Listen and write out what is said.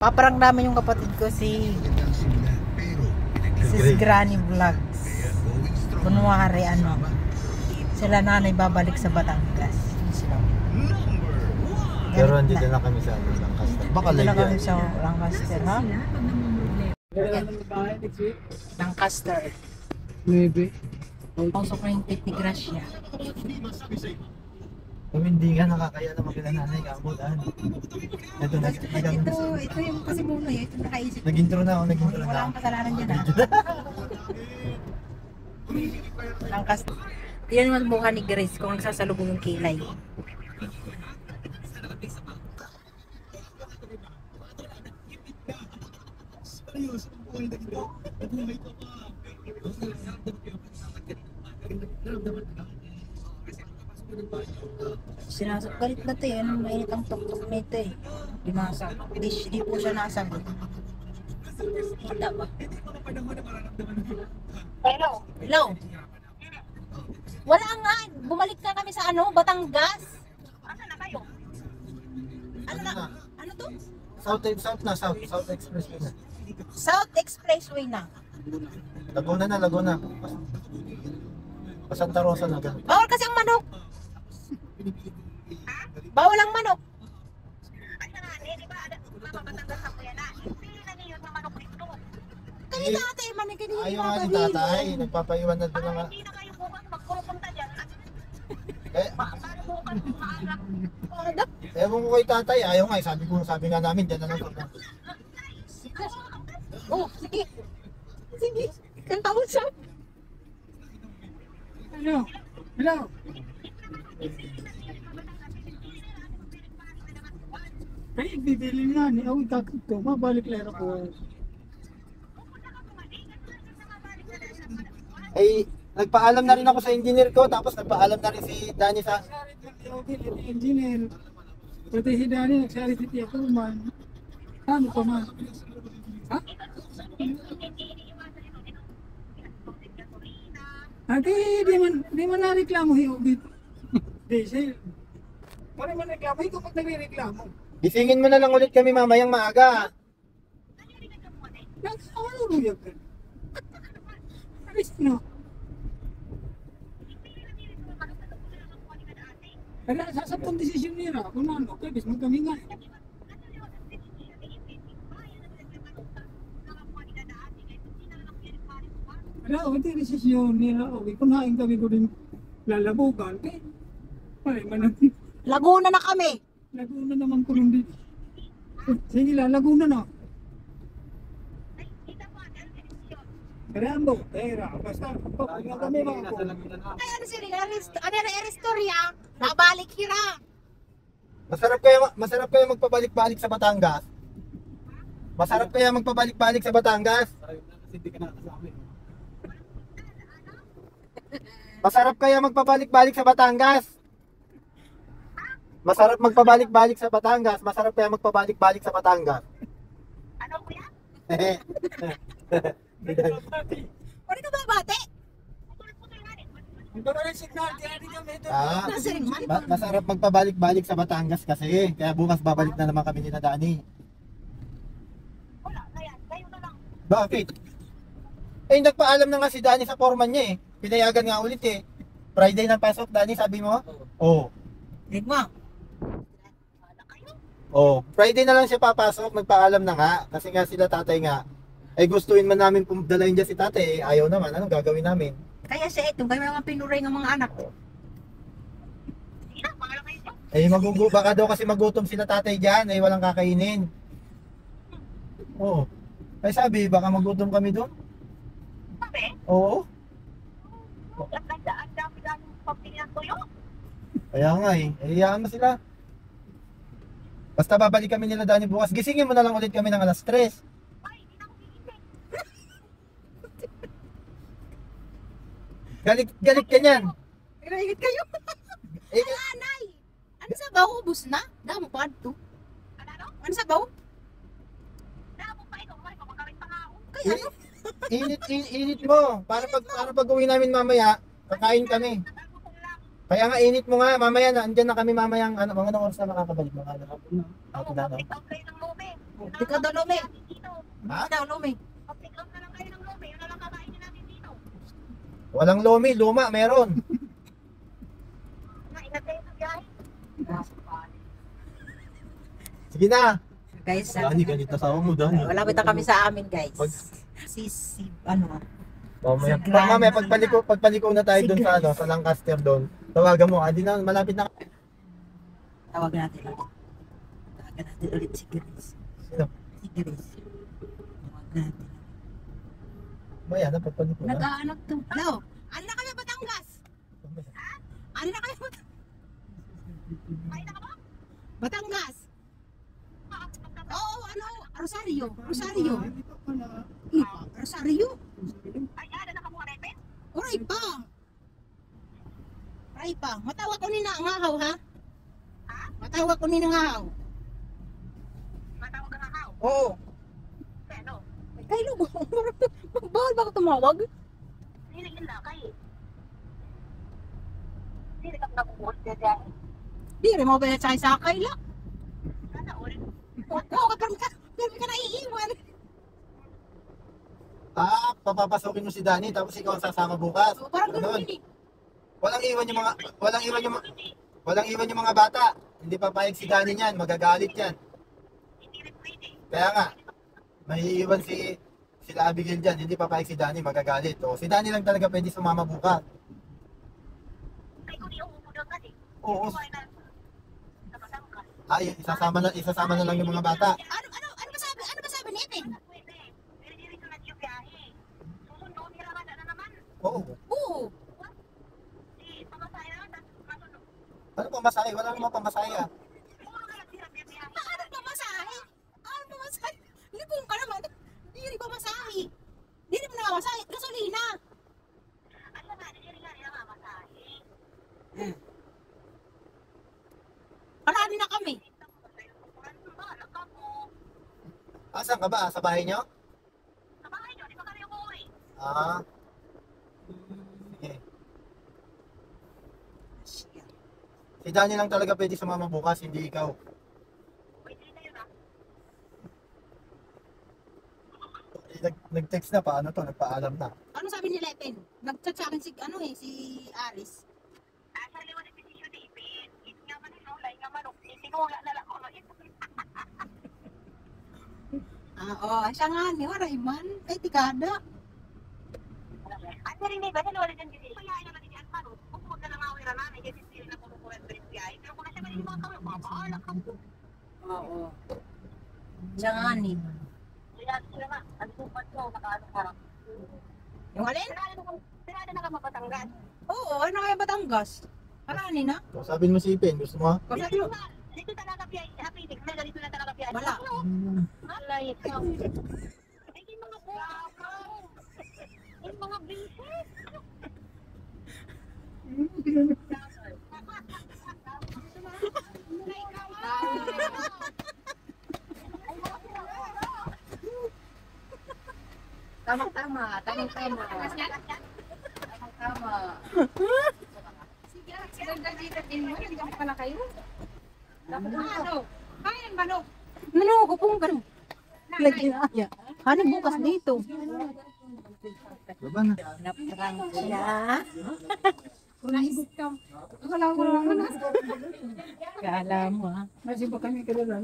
Paparang namin yung kapatid ko si Granny Vlogs. Kunwari ano, sila nanay babalik sa Batangas. Pero hindi na kami sa Lancaster. Baka Hindi na live kami yan. sa Lancaster, ha? Lancaster. Maybe. Pasok na yung Titi Gracia. Kung hindi nga nakakaya na makila nanay kamutan. Ito na. Ito yung kasi muna yun. Ito nakaisip. Nag-intro na ako, nag-intro na Wala ako. akong kasalanan dyan, ha? Lancaster. Yan naman mukha ni Grace kung nagsasalubong yung kilay. Galit na to eh. Anong mainit ang tok-tok nito eh. Di po siya nasagot. Kita ba? Hello. Hello? Wala nga. Bumalik na kami sa ano, Batangas. Asan na kayo? Ano na? Ano to? South Expressway na. South Expressway na. Laguna. Santa Rosa na ganun. Bawal kasi ang manok. Bawal ang manok. Ay, na nga, di ba? Mapapatanggap ako yan na. Hindi na niyo na manok dito. Kaya tatay, manik hindi Ayaw nga ni tatay, nagpapaiwan na doon nga. Hindi na kayo bukas magpupunta dyan. Eh, Paano bukas maaga? ewan ko kay tatay, ayaw nga. Sabi nga namin, dyan na lang. Oh, sige. Sige. Kang kausap. Hello. Hello. Ay, bibili na ni Awi kakit ko. Mabalik lang ako. Ay, nagpaalam na rin ako sa engineer ko, tapos nagpaalam na rin si Danny sa... Engineer. Pati si Dani nagsari si Tia Kuman. Ano pa man? Ha? Ate, di man nareklamo hiubit. Diesel. Pare man reklamo, ikaw pag nagre-reklamo. Gisingin mo na lang ulit kami mamayang maaga. Nagsawaruyag ka. Alis na. Kaya sasapong desisyon nila. Kung ano, kaya bis magkami nga. Kaya hindi desisyon nila. Kung haing kami ko din lalabugan. Kaya man Laguna na kami. Laguna naman ko nung dito. Sige lang, Laguna na. Karambo, pera, basta. Pagkakas kami mga po. Ay, ano sila? Ano na Aristorya? Nabalik hira. Masarap kaya magpabalik-balik sa Batangas? Masarap kaya magpabalik-balik sa Batangas? Masarap kaya magpabalik-balik sa Batangas? Masarap magpabalik-balik sa Batangas? Masarap kaya magpabalik-balik sa Batangas? Ano po yan? Ano ka ba, bate? Ito na rin signal, kaya di kami ito. Nasa ring man. Masarap magpabalik-balik sa Batangas kasi. Kaya bukas babalik na naman kami ni Dani. Wala na yan. Kayo na lang. Bakit? Eh, nagpaalam na nga si Dani sa foreman niya eh. Pinayagan nga ulit eh. Friday ng pasok, Dani, sabi mo? Oo. Ring mo. Oh, Friday na lang siya papasok, nagpaalam na nga. Kasi nga sila tatay nga, ay gustuin man namin dalayin dyan si tatay, eh, ayaw naman. Anong gagawin namin? Kaya sa itong kami mga pinuray ng mga anak ko. Sina, pangalan kayo dyan? Eh, baka daw kasi magutom sila tatay dyan, ay walang kakainin. Oo. Ay sabi, baka magutom kami doon? Sabi? Oo. Ang dami-dami pabili ng tuyo. Kaya nga eh, hayaan mo sila. Basta babalik kami nila Dani bukas. Gisingin mo na lang ulit kami ng alas 3. Ay, hindi na ako gigising. Galit ka niyan. Nagigit kayo. Eh, Anay! Ano sa baw? Ubus na? Damo pa ito. Ano sa baw? Damo pa ito. Magkawin pa nga ako. Kaya ano? init mo. Para pag uwi namin mamaya, kakain kami. Kaya nga init mo nga, mamaya na, andyan na kami mamayang, mga oras na makakabalik. Mga ano, Oo, mag-take out kayo ng movie. Di ka daw lumi. Ha? Di daw lumi. Pick up na lang kayo ng lumi. Yun na lang kakainin natin dito. Walang lomi, luma, meron. Maingat kayo sa biyahe. Sige na. Guys, Dani, ganit na sawa mo, Dani. malapit na kami sa amin, guys. Pag- Si, ano, Mamaya, Si Gran. mamaya pagpaliko na tayo Si doon sa Gran. ano, sa Lancaster doon. Tawagan mo, di na malapit na. tawag natin ulit. Tawagan natin ulit si Grace. Sino? Si Grace. Tawag natin. Maya na pagpaliko na. Nag-aanap to. Hello? Ano na kami Batangas? Ano na kami Kain na ka ba? Batangas? Ah, Oo, ano? Rosario. Rosario. Dito pala. Rosario. Ay, ada na ka muna rin, Ben? Oray pa. Oray pa. Matawag ko ni na ngahaw, ha? Matawag ko ni na ngahaw. Matawag ka nga kao. Oo. Pero, Kailan mo? Bawal ba ako tumawag? hindi yun lang kayo. Hindi ka nabubuhos na dyan. Di rin mo ba na sa kaila? Sana ulit. Oo, pero ka naiiwan. Papapasokin mo si Dani tapos ikaw ang sasama bukas. So, parang Ganon. ganun din eh. Walang iwan yung mga bata. Hindi papayag si Dani niyan, magagalit yan. Hindi rin pwede. Kaya nga, may iwan sila Abigail dyan, hindi papayag si Dani, magagalit. O, si Dani lang talaga pwede sumama bukas. Ay, kung di umupo doon kasi. Oo. Hindi ko ay na- sa Batangas. Ay, isasama na lang yung mga bata. Ano ba sabi ni Etin? Pwede. Pero diretso na yung biyahe. Susunod nila ka na naman. Oo. Oo. Di, pamasahe na lang, tapos masunod. Ano pamasahe? Wala namang pamasahe ah. Puro ka lang sila biyahe. Paano pamasahe? Paano pamasahe? Lipong ka naman. Di rin pamasahe. Di rin mo nakamasahe. Gasolina. Ano nga, hindi rin nga nila mamasahe. Paraan na kami. Bahala ka mo. Asan ka ba? Sa bahay nyo? Sa bahay nyo, di ba kami umuwi? Ah. Sige. Si Dani lang talaga pwede sumama bukas, hindi ikaw. Pwede na yun ah. Nag-text na, paano to? Nagpaalam na. Ano sabi ni Etin? Nag-chat sa akin si Aris. Asa liwan si Tisyo David. Ito nga man sinulay nga manok. Tinula na lang ko. Oo, siya nga ni Rayman. Ay, tikada. At rin ba, sinulay dyan kasi. Kaya naman ni Ang Manok. Bukod na lang awira namin. Kasi sila na kumukuha sa biyahe. Pero kung nasa mga mga kami, babahala ka mo. Oo. Siya nga ni. Kaya sila nga, ang supat ko, nakaano ka. Yung alin? Sinada na ka mapatanggad. Oo, ano kaya Batangas? Parani na. So, sabihin mo si Ipin, gusto mo? Kasi Dito talaga biyahe. Happy Dick. Dito na talaga biyahe. wala. Alay, ikaw. Ay, yung mga buwaka. Yung mga bisis. Tama-tama. Tama-tama. Tama-tama. Sige, dito din mo. Nandiyan pala kayo. Ano? Kain ba no? Ano? Kupong ka no? Lagi na. Ano bukas dito? Baba na. Naprang sila. Kulihibot ka. Wala ko lang. Kala mo ha. Kasi ba kami kilala?